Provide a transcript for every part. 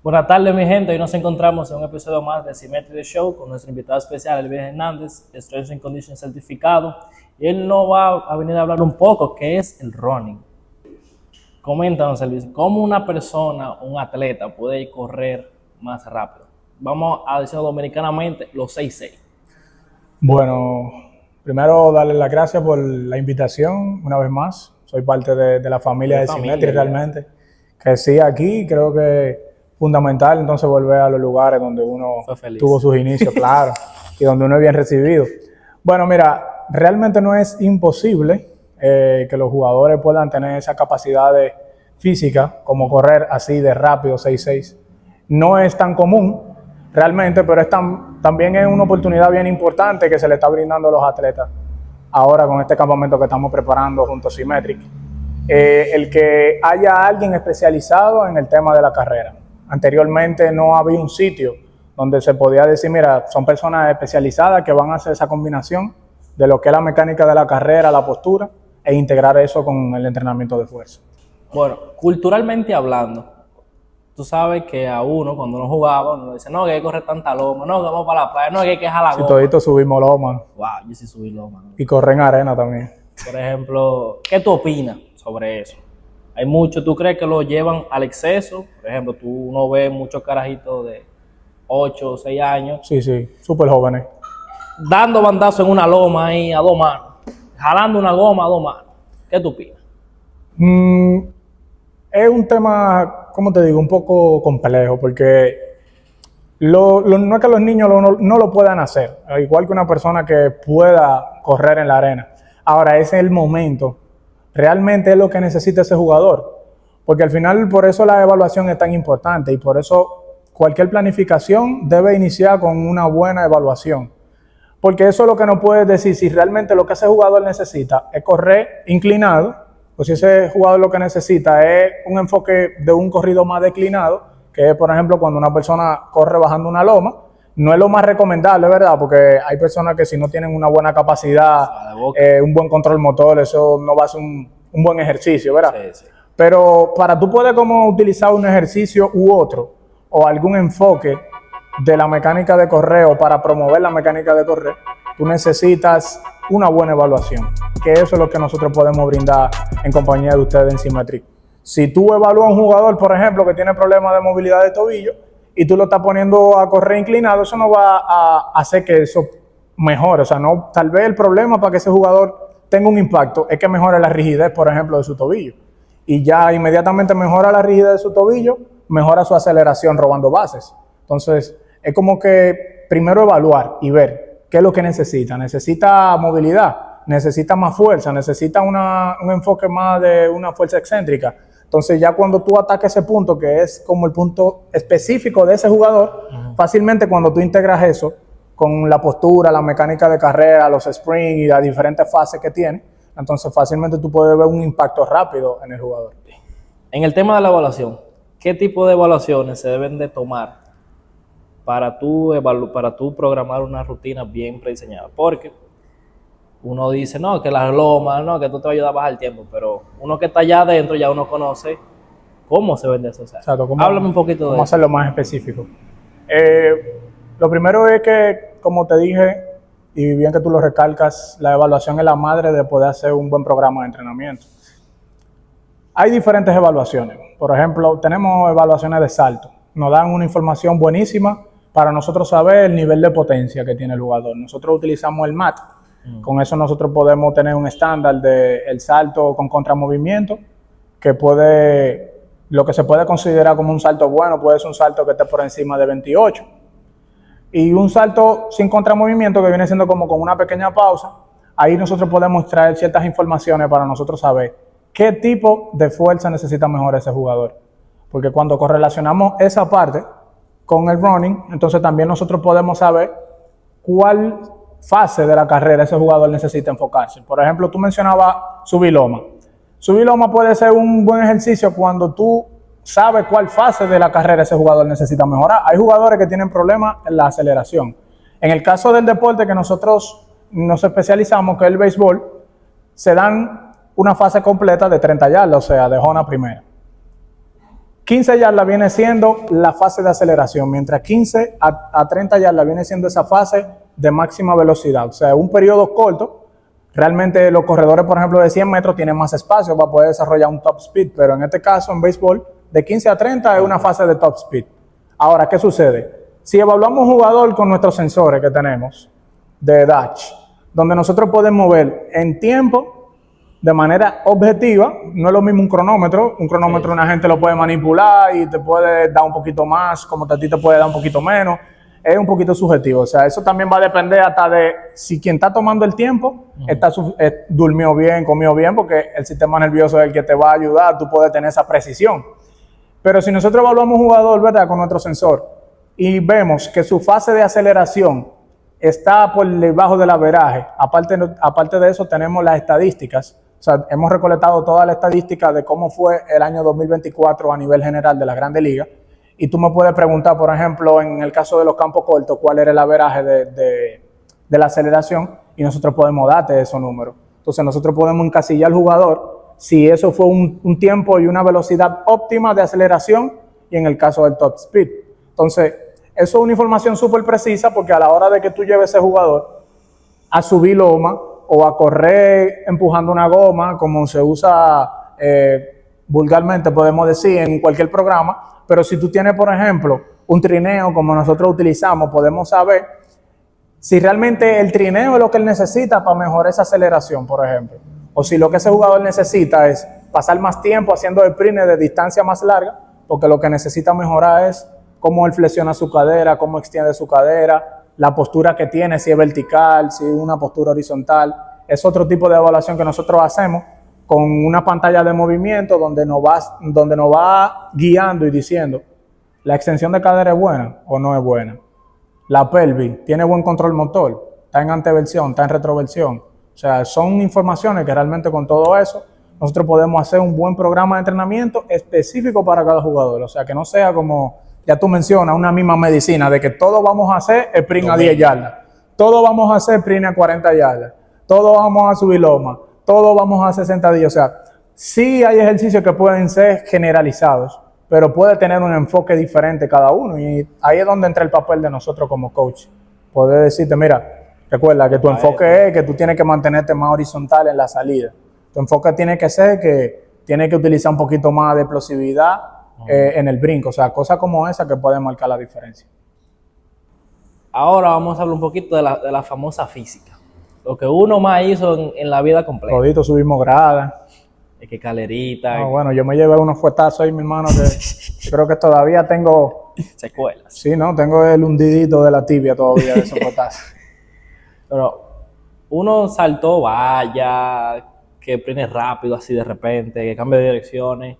Buenas tardes, mi gente. Hoy nos encontramos en un episodio más de Symmetry The Show con nuestro invitado especial, Elvis Hernández, Strength and Conditioning certificado. Y él nos va a venir a hablar un poco qué es el running. Coméntanos, Elvis, ¿cómo una persona, un atleta, puede correr más rápido? Vamos a decirlo dominicanamente, los 6'6". Bueno, primero darle las gracias por la invitación una vez más. Soy parte de la familia de Symmetry realmente. Que sí, aquí creo que fundamental entonces volver a los lugares donde uno tuvo sus inicios, claro, y donde uno es bien recibido. Bueno, mira, realmente no es imposible que los jugadores puedan tener esa capacidad física como correr así de rápido, 6'6". No es tan común realmente, pero también es una oportunidad bien importante que se le está brindando a los atletas ahora con este campamento que estamos preparando junto a Symmetric. El que haya alguien especializado en el tema de la carrera. Anteriormente no había un sitio donde se podía decir, mira, son personas especializadas que van a hacer esa combinación de lo que es la mecánica de la carrera, la postura, e integrar eso con el entrenamiento de fuerza. Bueno, culturalmente hablando, tú sabes que a uno, cuando uno jugaba, uno dice, no, que hay que correr tanta loma, no, que vamos para la playa, no, que hay que jalar goma. Si toditos subimos loma. Wow, yo sí subí loma. ¿No? Y correr en arena también. Por ejemplo, ¿qué tú opinas sobre eso? Hay muchos, ¿tú crees que lo llevan al exceso? Por ejemplo, tú no ves muchos carajitos de 8 o 6 años. Sí, súper jóvenes. Dando bandazo en una loma ahí a 2 manos, jalando una goma a 2 manos. ¿Qué tú opinas? Es un tema, ¿cómo te digo? Un poco complejo, porque no es que los niños no lo puedan hacer, igual que una persona que pueda correr en la arena. Ahora, ese es el momento. Realmente es lo que necesita ese jugador. Porque al final, por eso la evaluación es tan importante y por eso cualquier planificación debe iniciar con una buena evaluación. Porque eso es lo que nos puede decir si realmente lo que ese jugador necesita es correr inclinado, o si ese jugador lo que necesita es un enfoque de un corrido más declinado, que es, por ejemplo, cuando una persona corre bajando una loma. No es lo más recomendable, ¿verdad? Porque hay personas que si no tienen una buena capacidad, un buen control motor, eso no va a ser un buen ejercicio, ¿verdad? Sí. Pero para tú poder como utilizar un ejercicio u otro, o algún enfoque de la mecánica de correr, o para promover la mecánica de correr, tú necesitas una buena evaluación, que eso es lo que nosotros podemos brindar en compañía de ustedes en Symmetric. Si tú evalúas a un jugador, por ejemplo, que tiene problemas de movilidad de tobillo, y tú lo estás poniendo a correr inclinado, eso no va a hacer que eso mejore. O sea, no, tal vez el problema para que ese jugador tenga un impacto es que mejore la rigidez, por ejemplo, de su tobillo. Y ya inmediatamente mejora la rigidez de su tobillo, mejora su aceleración robando bases. Entonces, es como que primero evaluar y ver qué es lo que necesita. Necesita movilidad, necesita más fuerza, necesita un enfoque más de una fuerza excéntrica. Entonces ya cuando tú atacas ese punto, que es como el punto específico de ese jugador, fácilmente cuando tú integras eso con la postura, la mecánica de carrera, los sprints y las diferentes fases que tiene, entonces fácilmente tú puedes ver un impacto rápido en el jugador. En el tema de la evaluación, ¿qué tipo de evaluaciones se deben de tomar para tú programar una rutina bien prediseñada? Porque uno dice, no, que las lomas, no, que esto te va a ayudar a bajar el tiempo, pero uno que está allá adentro ya uno conoce cómo se vende eso. O sea, exacto, háblame un poquito de eso. Vamos a hacerlo más específico. Lo primero es que, como te dije, y bien que tú lo recalcas, la evaluación es la madre de poder hacer un buen programa de entrenamiento. Hay diferentes evaluaciones. Por ejemplo, tenemos evaluaciones de salto. Nos dan una información buenísima para nosotros saber el nivel de potencia que tiene el jugador. Nosotros utilizamos el MAT. Con eso nosotros podemos tener un estándar del salto con contramovimiento, que lo que se puede considerar como un salto bueno, puede ser un salto que esté por encima de 28. Y un salto sin contramovimiento, que viene siendo como con una pequeña pausa, ahí nosotros podemos traer ciertas informaciones para nosotros saber qué tipo de fuerza necesita mejor ese jugador. Porque cuando correlacionamos esa parte con el running, entonces también nosotros podemos saber cuál fase de la carrera ese jugador necesita enfocarse. Por ejemplo, tú mencionabas subir loma. Subir loma puede ser un buen ejercicio cuando tú sabes cuál fase de la carrera ese jugador necesita mejorar. Hay jugadores que tienen problemas en la aceleración. En el caso del deporte que nosotros nos especializamos, que es el béisbol, se dan una fase completa de 30 yardas, o sea, de zona primera. 15 yardas viene siendo la fase de aceleración, mientras 15 a 30 yardas viene siendo esa fase de máxima velocidad. O sea, un periodo corto. Realmente los corredores, por ejemplo, de 100 metros tienen más espacio para poder desarrollar un top speed, pero en este caso, en béisbol, de 15 a 30 es una fase de top speed. Ahora, ¿qué sucede? Si evaluamos un jugador con nuestros sensores que tenemos de Dutch, donde nosotros podemos ver en tiempo, de manera objetiva, no es lo mismo un cronómetro sí. Una gente lo puede manipular y te puede dar un poquito más, como a ti te puede dar un poquito menos, es un poquito subjetivo, o sea, eso también va a depender hasta de si quien está tomando el tiempo durmió bien, comió bien, porque el sistema nervioso es el que te va a ayudar, tú puedes tener esa precisión. Pero si nosotros evaluamos un jugador, ¿verdad?, con nuestro sensor y vemos que su fase de aceleración está por debajo del averaje, aparte de eso tenemos las estadísticas, o sea, hemos recolectado toda la estadística de cómo fue el año 2024 a nivel general de las Grandes Ligas. Y tú me puedes preguntar, por ejemplo, en el caso de los campos cortos, cuál era el averaje de la aceleración, y nosotros podemos darte esos números. Entonces nosotros podemos encasillar al jugador si eso fue un tiempo y una velocidad óptima de aceleración, y en el caso del top speed. Entonces, eso es una información súper precisa, porque a la hora de que tú lleves ese jugador a subir loma o a correr empujando una goma, como se usa vulgarmente, podemos decir, en cualquier programa. Pero si tú tienes, por ejemplo, un trineo como nosotros utilizamos, podemos saber si realmente el trineo es lo que él necesita para mejorar esa aceleración, por ejemplo. O si lo que ese jugador necesita es pasar más tiempo haciendo sprints de distancia más larga, porque lo que necesita mejorar es cómo él flexiona su cadera, cómo extiende su cadera, la postura que tiene, si es vertical, si es una postura horizontal. Es otro tipo de evaluación que nosotros hacemos con una pantalla de movimiento donde nos va guiando y diciendo, ¿la extensión de cadera es buena o no es buena? La pelvis, ¿tiene buen control motor? ¿Está en anteversión? ¿Está en retroversión? O sea, son informaciones que realmente con todo eso nosotros podemos hacer un buen programa de entrenamiento específico para cada jugador. O sea, que no sea como, ya tú mencionas, una misma medicina de que todo vamos a hacer sprint a 10 yardas, todo vamos a hacer sprint a 40 yardas, todo vamos a subir loma, todo vamos a 60 días, o sea, sí hay ejercicios que pueden ser generalizados, pero puede tener un enfoque diferente cada uno, y ahí es donde entra el papel de nosotros como coach. Poder decirte, mira, recuerda que tu enfoque es que tú tienes que mantenerte más horizontal en la salida. Tu enfoque tiene que ser que tienes que utilizar un poquito más de explosividad en el brinco, o sea, cosas como esa que pueden marcar la diferencia. Ahora vamos a hablar un poquito de la famosa física. Lo que uno más hizo en la vida completa. Todito subimos gradas. Es que calerita. No, bueno, yo me llevé unos fuetazos ahí, mi hermano, que creo que todavía tengo... secuelas. Sí, ¿no? Tengo el hundidito de la tibia todavía de esos fuetazos. Pero uno saltó vaya, que prende rápido así de repente, que cambia de direcciones,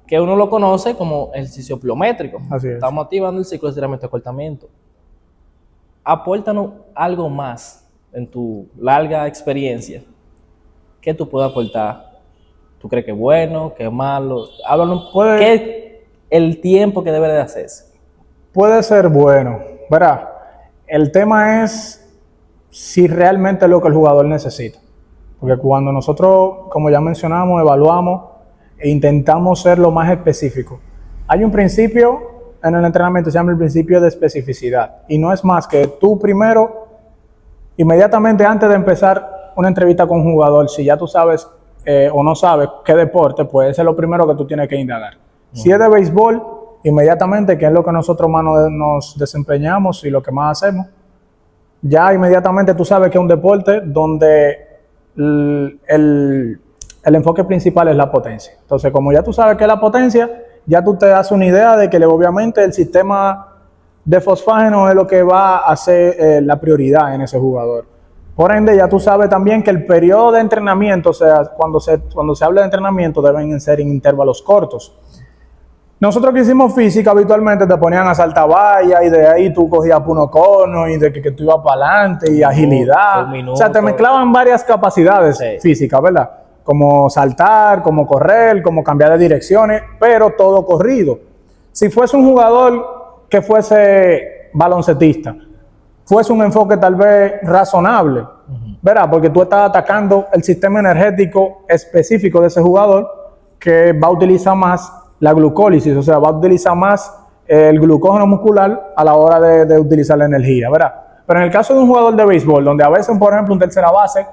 que uno lo conoce como ejercicio pliométrico. Así es. Estamos activando el ciclo de estiramiento y acortamiento. Apórtanos algo más en tu larga experiencia. ¿Qué tú puedes aportar? ¿Tú crees que es bueno, que es malo? Háblanos, ¿qué es el tiempo que debe de hacerse? Puede ser bueno, ¿verdad? El tema es si realmente es lo que el jugador necesita. Porque cuando nosotros, como ya mencionamos, evaluamos e intentamos ser lo más específico. Hay un principio en el entrenamiento, se llama el principio de especificidad. Y no es más que tú primero, inmediatamente antes de empezar una entrevista con un jugador, si ya tú sabes o no sabes qué deporte, pues ese es lo primero que tú tienes que indagar. Si es de béisbol, inmediatamente, que es lo que nosotros más nos desempeñamos y lo que más hacemos, ya inmediatamente tú sabes que es un deporte donde el enfoque principal es la potencia. Entonces, como ya tú sabes qué es la potencia, ya tú te das una idea de que obviamente el sistema de fosfágeno es lo que va a ser la prioridad en ese jugador. Por ende, ya tú sabes también que el periodo de entrenamiento, o sea, cuando se habla de entrenamiento, deben ser en intervalos cortos. Nosotros que hicimos física, habitualmente te ponían a saltar valla y de ahí tú cogías puno cono y de que tú ibas para adelante y agilidad. O sea, te mezclaban varias capacidades físicas, ¿verdad? Como saltar, como correr, como cambiar de direcciones, pero todo corrido. Si fuese un jugador que fuese baloncetista, fuese un enfoque tal vez razonable, ¿verdad? Porque tú estás atacando el sistema energético específico de ese jugador que va a utilizar más la glucólisis, o sea, va a utilizar más el glucógeno muscular a la hora de utilizar la energía, ¿verdad? Pero en el caso de un jugador de béisbol, donde a veces, por ejemplo, un tercera base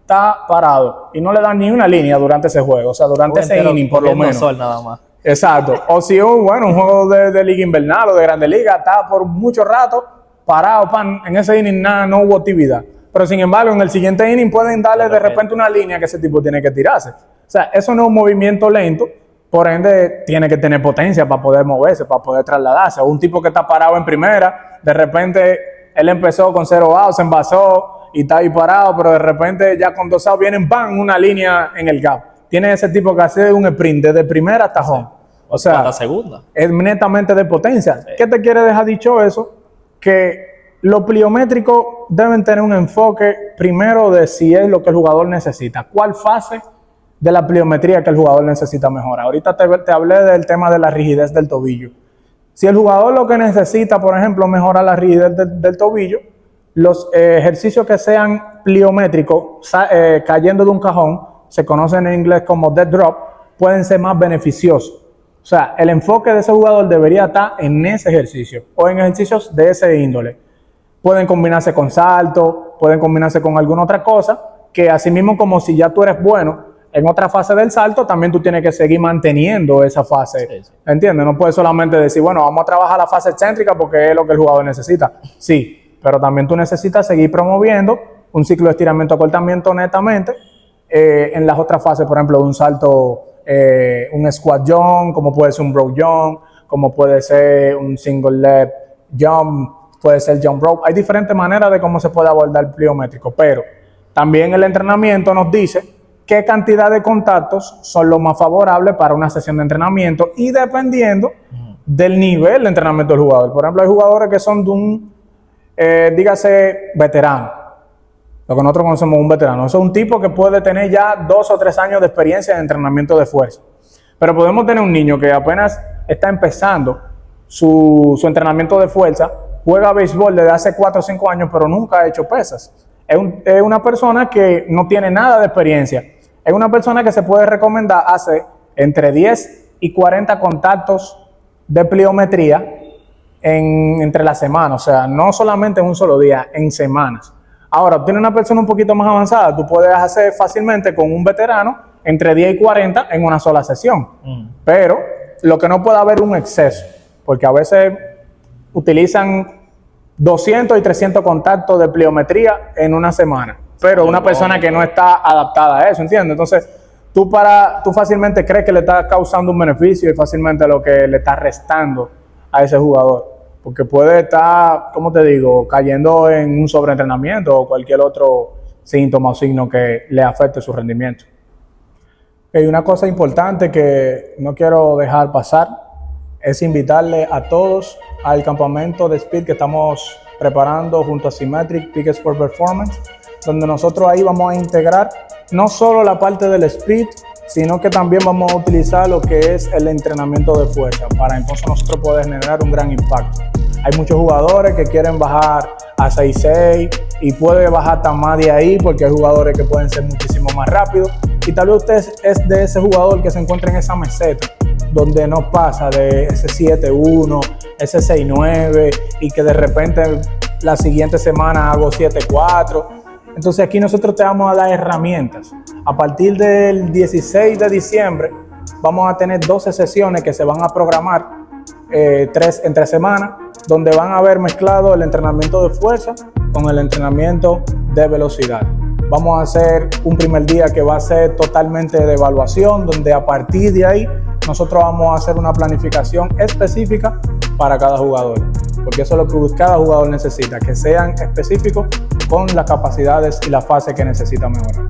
está parado y no le dan ni una línea durante ese juego, o sea, durante ese inning por lo menos. Sol nada más. Exacto. O si un juego de liga invernal o de grande liga está por mucho rato parado, en ese inning nada, no hubo actividad. Pero sin embargo, en el siguiente inning pueden darle de repente una línea que ese tipo tiene que tirarse. O sea, eso no es un movimiento lento, por ende tiene que tener potencia para poder moverse, para poder trasladarse. O un tipo que está parado en primera, de repente él empezó con 0 outs, se envasó y está ahí parado, pero de repente ya con 2 outs vienen, ¡pam!, una línea en el gap. Tiene ese tipo que hace un sprint desde primera hasta home. O sea, hasta segunda. Es netamente de potencia. Sí. ¿Qué te quiere dejar dicho eso? Que los pliométricos deben tener un enfoque primero de si es lo que el jugador necesita. ¿Cuál fase de la pliometría que el jugador necesita mejorar? Ahorita te hablé del tema de la rigidez del tobillo. Si el jugador lo que necesita, por ejemplo, mejorar la rigidez del tobillo, los ejercicios que sean pliométricos, cayendo de un cajón, se conocen en inglés como dead drop, pueden ser más beneficiosos. O sea, el enfoque de ese jugador debería estar en ese ejercicio o en ejercicios de ese índole. Pueden combinarse con salto, pueden combinarse con alguna otra cosa, que así mismo como si ya tú eres bueno en otra fase del salto, también tú tienes que seguir manteniendo esa fase. Sí. ¿Entiendes? No puedes solamente decir, bueno, vamos a trabajar la fase excéntrica porque es lo que el jugador necesita. Sí, pero también tú necesitas seguir promoviendo un ciclo de estiramiento-acortamiento netamente en las otras fases, por ejemplo, un salto, un squat jump, como puede ser un broke jump, como puede ser un single leg jump, puede ser jump rope. Hay diferentes maneras de cómo se puede abordar el pliométrico, pero también el entrenamiento nos dice qué cantidad de contactos son los más favorables para una sesión de entrenamiento y dependiendo del nivel de entrenamiento del jugador. Por ejemplo, hay jugadores que son de un, dígase, veterano. Lo que nosotros conocemos un veterano. Eso es un tipo que puede tener ya 2 o 3 años de experiencia en entrenamiento de fuerza. Pero podemos tener un niño que apenas está empezando su entrenamiento de fuerza, juega béisbol desde hace 4 o 5 años, pero nunca ha hecho pesas. Es una persona que no tiene nada de experiencia. Es una persona que se puede recomendar hacer entre 10 y 40 contactos de pliometría entre la semana. O sea, no solamente en un solo día, en semanas. Ahora, tiene una persona un poquito más avanzada, tú puedes hacer fácilmente con un veterano entre 10 y 40 en una sola sesión. Pero lo que no puede haber un exceso, porque a veces utilizan 200 y 300 contactos de pliometría en una semana, pero una persona que no está adaptada a eso, ¿entiendes? Entonces, tú fácilmente crees que le estás causando un beneficio y fácilmente lo que le estás restando a ese jugador, porque puede estar, como te digo, cayendo en un sobreentrenamiento o cualquier otro síntoma o signo que le afecte su rendimiento. Y una cosa importante que no quiero dejar pasar es invitarle a todos al campamento de Speed que estamos preparando junto a Symmetric Peak Sport Performance, donde nosotros ahí vamos a integrar no solo la parte del Speed, sino que también vamos a utilizar lo que es el entrenamiento de fuerza para entonces nosotros poder generar un gran impacto. Hay muchos jugadores que quieren bajar a 6'6" y puede bajar tan más de ahí porque hay jugadores que pueden ser muchísimo más rápidos y tal vez usted es de ese jugador que se encuentra en esa meseta donde no pasa de ese 7'1", ese 6'9" y que de repente la siguiente semana hago 7'4". Entonces aquí nosotros te vamos a dar herramientas. A partir del 16 de diciembre vamos a tener 12 sesiones que se van a programar 3 entre semanas, donde van a haber mezclado el entrenamiento de fuerza con el entrenamiento de velocidad. Vamos a hacer un primer día que va a ser totalmente de evaluación, donde a partir de ahí nosotros vamos a hacer una planificación específica para cada jugador, porque eso es lo que cada jugador necesita, que sean específicos con las capacidades y la fase que necesita mejorar.